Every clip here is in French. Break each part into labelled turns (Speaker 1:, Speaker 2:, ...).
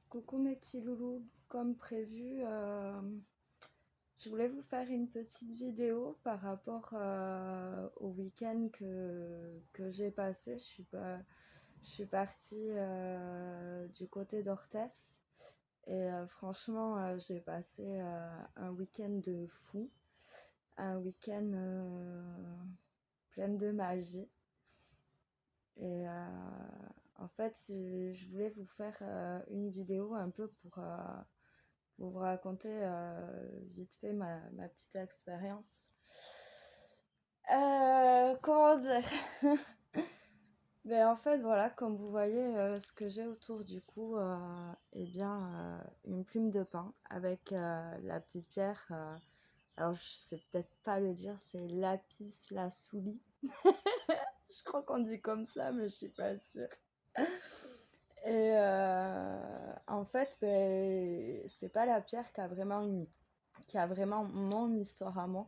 Speaker 1: Coucou mes petits loulous, comme prévu, je voulais vous faire une petite vidéo par rapport au week-end que j'ai passé. Je suis partie du côté d'Orthès et franchement, j'ai passé un week-end de fou, un week-end plein de magie. Et en fait, je voulais vous faire une vidéo un peu pour vous raconter vite fait ma petite expérience. Comment dire? Ben, en fait, voilà, comme vous voyez, ce que j'ai autour du cou, eh bien, une plume de pain avec la petite pierre. Alors, je sais peut-être pas le dire, c'est lapis lazuli. Je crois qu'on dit comme ça, mais je suis pas sûre. Et en fait, ben, c'est pas la pierre qui a vraiment mon histoire à moi,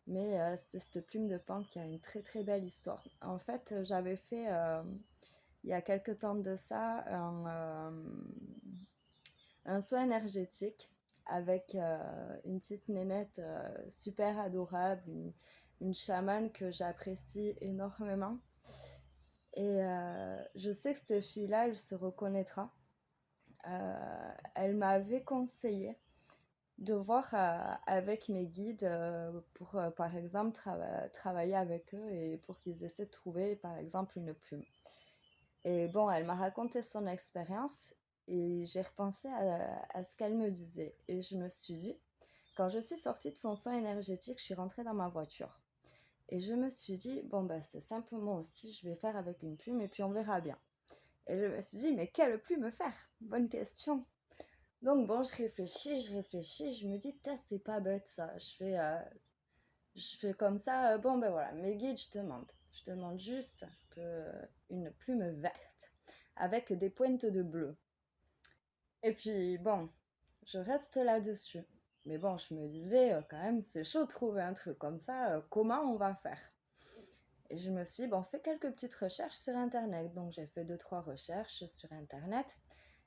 Speaker 1: mais c'est cette plume de pain qui a une très très belle histoire. En fait, j'avais fait il y a quelque temps de ça un soin énergétique avec une petite nénette super adorable, une chamane que j'apprécie énormément. Et je sais que cette fille-là, elle se reconnaîtra. Elle m'avait conseillé de voir avec mes guides pour, par exemple, travailler avec eux et pour qu'ils essaient de trouver, par exemple, une plume. Et bon, elle m'a raconté son expérience et j'ai repensé à ce qu'elle me disait. Et je me suis dit, quand je suis sortie de son soin énergétique, je suis rentrée dans ma voiture. Et je me suis dit, bon, bah, c'est simplement aussi, je vais faire avec une plume et puis on verra bien. Et je me suis dit, mais quelle plume faire? Bonne question. Donc bon, je me dis, c'est pas bête ça. Je fais comme ça, bon ben voilà, mes guides, je demande juste une plume verte avec des pointes de bleu. Et puis bon, je reste là-dessus. Mais bon, je me disais quand même, c'est chaud de trouver un truc comme ça, comment on va faire? Et je me suis dit, bon, fais quelques petites recherches sur Internet. Donc j'ai fait 2, 3 recherches sur Internet.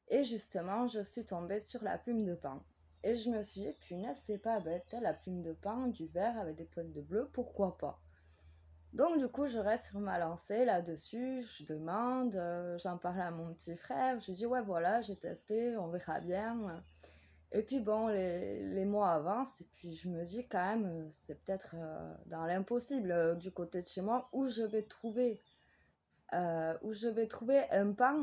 Speaker 1: Et justement, je suis tombée sur la plume de pain. Et je me suis dit, punaise, c'est pas bête, la plume de pain, du vert avec des pointes de bleu, pourquoi pas? Donc du coup, je reste sur ma lancée là-dessus, je demande, j'en parle à mon petit frère, je lui dis, ouais, voilà, j'ai testé, on verra bien. Et puis bon, les mois avancent, et puis je me dis quand même, c'est peut-être dans l'impossible du côté de chez moi où je vais trouver un pain,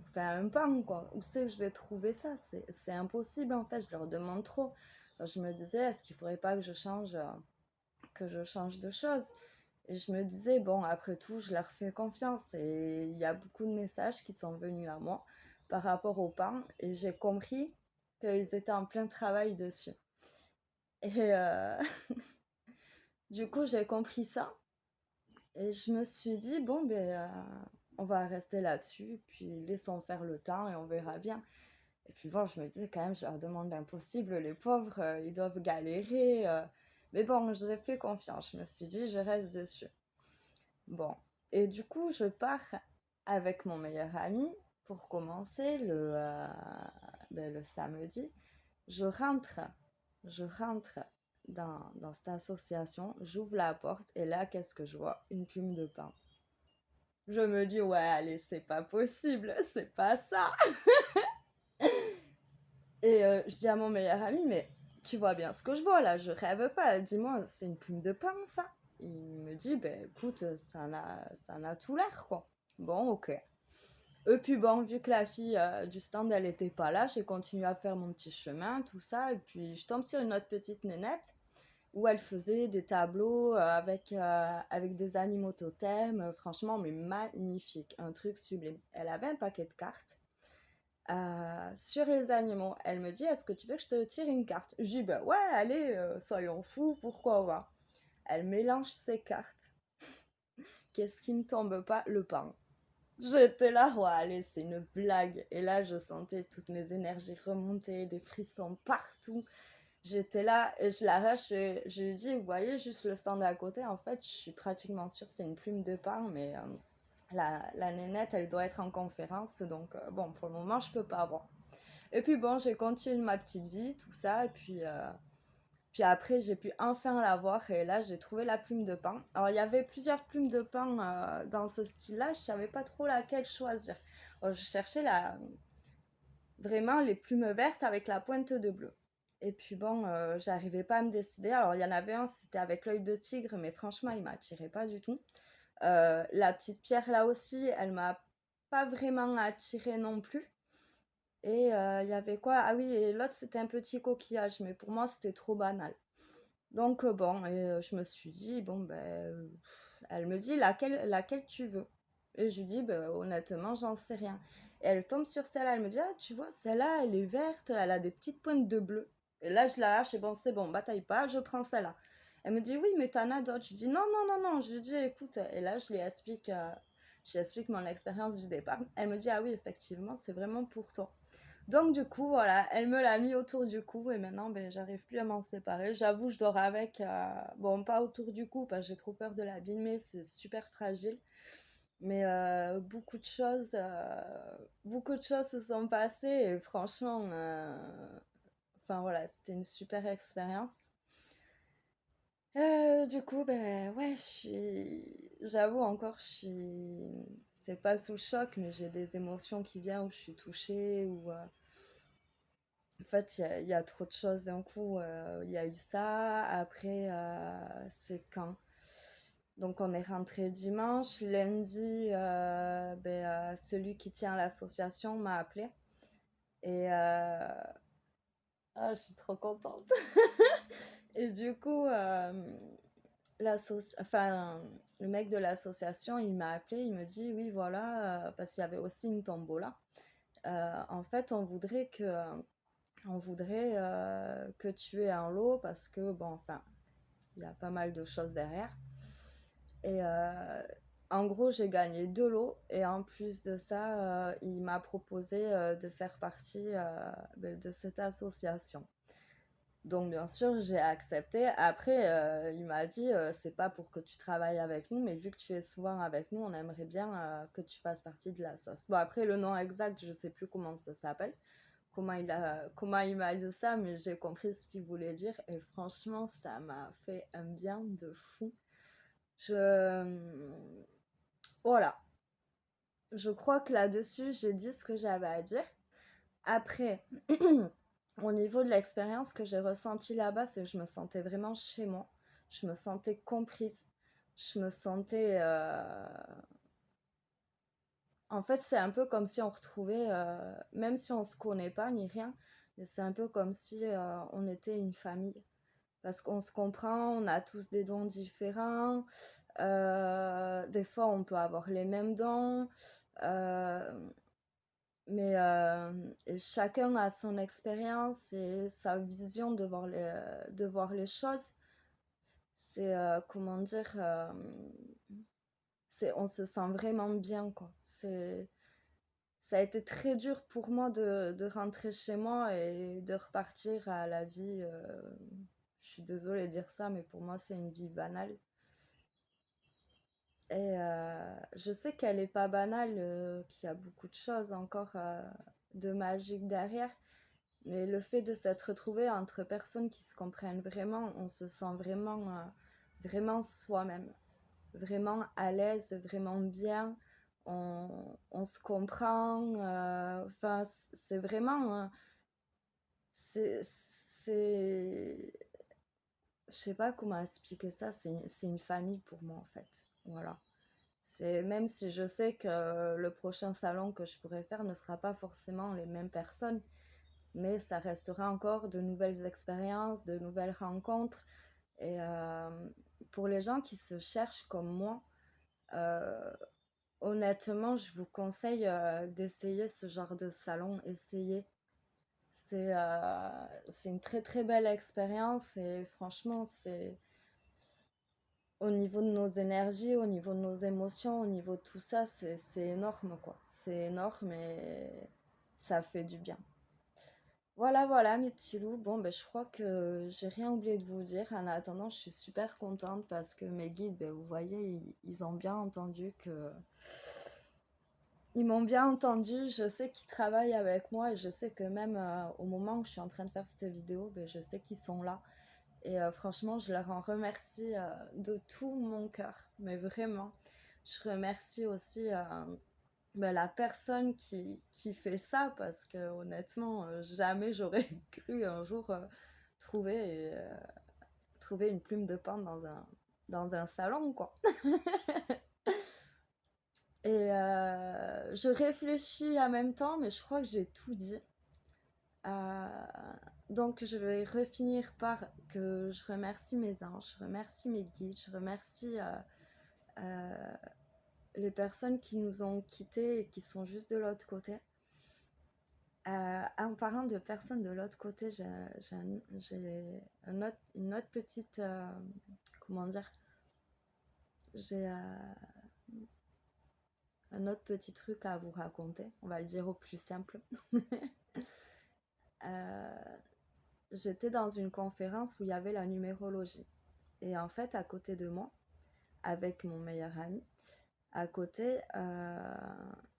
Speaker 1: enfin un pain quoi. Où c'est que je vais trouver ça? C'est impossible en fait, je leur demande trop. Alors, je me disais, est-ce qu'il faudrait pas que je change de choses? Et je me disais, bon, après tout, je leur fais confiance. Et il y a beaucoup de messages qui sont venus à moi par rapport au pain. Et j'ai compris qu'ils étaient en plein travail dessus. Et du coup, j'ai compris ça. Et je me suis dit, bon, ben, on va rester là-dessus, puis laissons faire le temps et on verra bien. Et puis bon, je me disais quand même, je leur demande l'impossible, les pauvres, ils doivent galérer. Mais bon, j'ai fait confiance, je me suis dit, je reste dessus. Bon, et du coup, je pars avec mon meilleur ami pour commencer ben, le samedi. Je rentre, je rentre dans cette association, j'ouvre la porte et là, qu'est-ce que je vois? Une plume de pain. Je me dis, ouais, allez, c'est pas possible, c'est pas ça. Et je dis à mon meilleur ami, mais tu vois bien ce que je vois là, je rêve pas, dis-moi, c'est une plume de pain ça? Il me dit, ben écoute, ça en a tout l'air quoi. Bon, ok. Et puis bon, vu que la fille du stand, elle était pas là, j'ai continué à faire mon petit chemin, tout ça, et puis je tombe sur une autre petite nénette où elle faisait des tableaux avec des animaux totems, franchement, mais magnifique, un truc sublime. Elle avait un paquet de cartes sur les animaux. Elle me dit, est-ce que tu veux que je te tire une carte? Je dis, ben ouais, allez, soyons fous, pourquoi pas. Elle mélange ses cartes. Qu'est-ce qui me tombe pas? Le pain. J'étais là, ouais, allez, c'est une blague. Et là, je sentais toutes mes énergies remonter, des frissons partout. J'étais là, et je l'arrache, je lui dis, vous voyez, juste le stand à côté, en fait, je suis pratiquement sûre que c'est une plume de pain, mais la nénette, elle doit être en conférence, donc bon, pour le moment, je peux pas voir. Et puis bon, j'ai continué ma petite vie, tout ça. Et puis après, j'ai pu enfin la voir. Et là, j'ai trouvé la plume de pain. Alors, il y avait plusieurs plumes de pain dans ce style-là. Je savais pas trop laquelle choisir. Alors, je cherchais vraiment les plumes vertes avec la pointe de bleu. Et puis bon, j'arrivais pas à me décider. Alors, il y en avait un, c'était avec l'œil de tigre, mais franchement, il m'attirait pas du tout. La petite pierre là aussi, elle m'a pas vraiment attirée non plus. Et il y avait quoi? Ah oui, et l'autre c'était un petit coquillage, mais pour moi c'était trop banal. Donc bon, et je me suis dit, bon ben, elle me dit laquelle tu veux. Et je lui dis, ben, honnêtement, j'en sais rien. Et elle tombe sur celle-là, elle me dit, ah tu vois, celle-là, elle est verte, elle a des petites pointes de bleu. Et là, je la lâche, et bon, c'est bon, bataille pas, je prends celle-là. Elle me dit, oui, mais t'en as d'autres. Je dis, non, non, non, non. Je lui dis, écoute, et là, je lui explique mon expérience du départ. Elle me dit, ah oui, effectivement, c'est vraiment pour toi. Donc du coup, voilà, elle me l'a mis autour du cou et maintenant, ben, j'arrive plus à m'en séparer. J'avoue, je dors avec, bon, pas autour du cou parce que j'ai trop peur de l'abîmer, c'est super fragile. Mais beaucoup de choses se sont passées et franchement, enfin voilà, c'était une super expérience. Du coup, ben ouais, j'avoue encore, c'est pas sous le choc, mais j'ai des émotions qui viennent où je suis touchée, ou en fait, il y a trop de choses d'un coup. Il y a eu ça. Après, c'est quand? Donc, on est rentré dimanche. Lundi, ben, celui qui tient l'association m'a appelé. Et je suis trop contente. Et du coup, enfin, le mec de l'association, il m'a appelé. Il me dit, oui, voilà, parce qu'il y avait aussi une tombola. En fait, on voudrait que tu aies un lot parce que, bon, enfin, il y a pas mal de choses derrière. Et en gros, j'ai gagné 2 lots. Et en plus de ça, il m'a proposé de faire partie de cette association. Donc, bien sûr, j'ai accepté. Après, il m'a dit, c'est pas pour que tu travailles avec nous, mais vu que tu es souvent avec nous, on aimerait bien que tu fasses partie de la sauce. Bon, après, le nom exact, je sais plus comment ça s'appelle, comment il m'a dit ça, mais j'ai compris ce qu'il voulait dire. Et franchement, ça m'a fait un bien de fou. Voilà. Je crois que là-dessus, j'ai dit ce que j'avais à dire. Après, au niveau de l'expérience que j'ai ressentie là-bas, c'est que je me sentais vraiment chez moi. Je me sentais comprise. Je me sentais... En fait, c'est un peu comme si on retrouvait, même si on se connaît pas ni rien, mais c'est un peu comme si on était une famille. Parce qu'on se comprend, on a tous des dons différents. Des fois, on peut avoir les mêmes dons. euh, mais et chacun a son expérience et sa vision de voir les choses. C'est, comment dire, on se sent vraiment bien, quoi. Ça a été très dur pour moi de rentrer chez moi et de repartir à la vie. Je suis désolée de dire ça, mais pour moi, c'est une vie banale. Et je sais qu'elle est pas banale, qu'il y a beaucoup de choses encore de magique derrière. Mais le fait de s'être retrouvé entre personnes qui se comprennent vraiment, on se sent vraiment soi-même, vraiment à l'aise, vraiment bien. On se comprend. Enfin, c'est vraiment. C'est. Je sais pas comment expliquer ça. C'est une famille pour moi, en fait. Voilà. Même si je sais que le prochain salon que je pourrais faire ne sera pas forcément les mêmes personnes, mais ça restera encore de nouvelles expériences, de nouvelles rencontres. Et pour les gens qui se cherchent comme moi, euh, honnêtement, je vous conseille d'essayer ce genre de salon. Essayez. C'est une très très belle expérience et franchement, c'est au niveau de nos énergies, au niveau de nos émotions, au niveau de tout ça, c'est énorme quoi. C'est énorme et ça fait du bien. Voilà, voilà, mes petits loups. Bon, ben, je crois que j'ai rien oublié de vous dire. En attendant, je suis super contente parce que mes guides, ben, vous voyez, ils ont bien entendu ils m'ont bien entendu, je sais qu'ils travaillent avec moi et je sais que même au moment où je suis en train de faire cette vidéo, ben, je sais qu'ils sont là. Et franchement, je leur en remercie de tout mon cœur, mais vraiment. Je remercie aussi ben, la personne qui fait ça parce que honnêtement, jamais j'aurais cru un jour trouver une plume de pain dans un salon, quoi. Et je réfléchis en même temps, mais je crois que j'ai tout dit. Euh, donc je vais refinir par que je remercie mes anges, je remercie mes guides, je remercie euh, les personnes qui nous ont quittés et qui sont juste de l'autre côté. En parlant de personnes de l'autre côté, j'ai une autre petite... comment dire? J'ai un autre petit truc à vous raconter. On va le dire au plus simple. Euh, J'étais dans une conférence où il y avait la numérologie. Et en fait, à côté de moi, avec mon meilleur ami, à côté,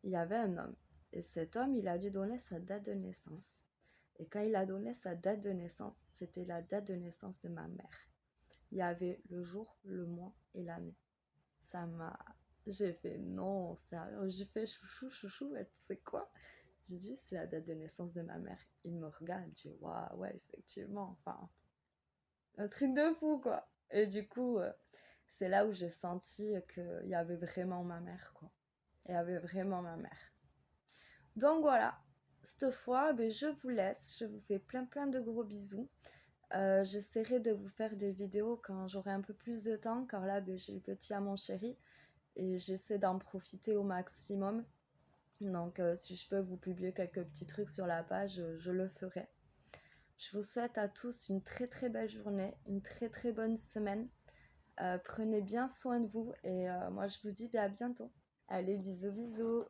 Speaker 1: il y avait un homme. Et cet homme, il a dû donner sa date de naissance. Et quand il a donné sa date de naissance, c'était la date de naissance de ma mère. Il y avait le jour, le mois et l'année. Ça m'a... J'ai fait non, sérieux. J'ai fait chouchou, chouchou, et tu sais quoi? J'ai dit, c'est la date de naissance de ma mère. Il me regarde, je dis, waouh, ouais, effectivement. Enfin, un truc de fou, quoi. Et du coup, c'est là où j'ai senti qu'il y avait vraiment ma mère, quoi. Il y avait vraiment ma mère. Donc voilà, cette fois, ben, je vous laisse. Je vous fais plein plein de gros bisous. J'essaierai de vous faire des vidéos quand j'aurai un peu plus de temps, car là, ben, j'ai le petit à mon chéri et j'essaie d'en profiter au maximum. Donc, si je peux vous publier quelques petits trucs sur la page, je le ferai. Je vous souhaite à tous une très très belle journée, une très très bonne semaine. Prenez bien soin de vous et moi je vous dis à bientôt. Allez, bisous bisous.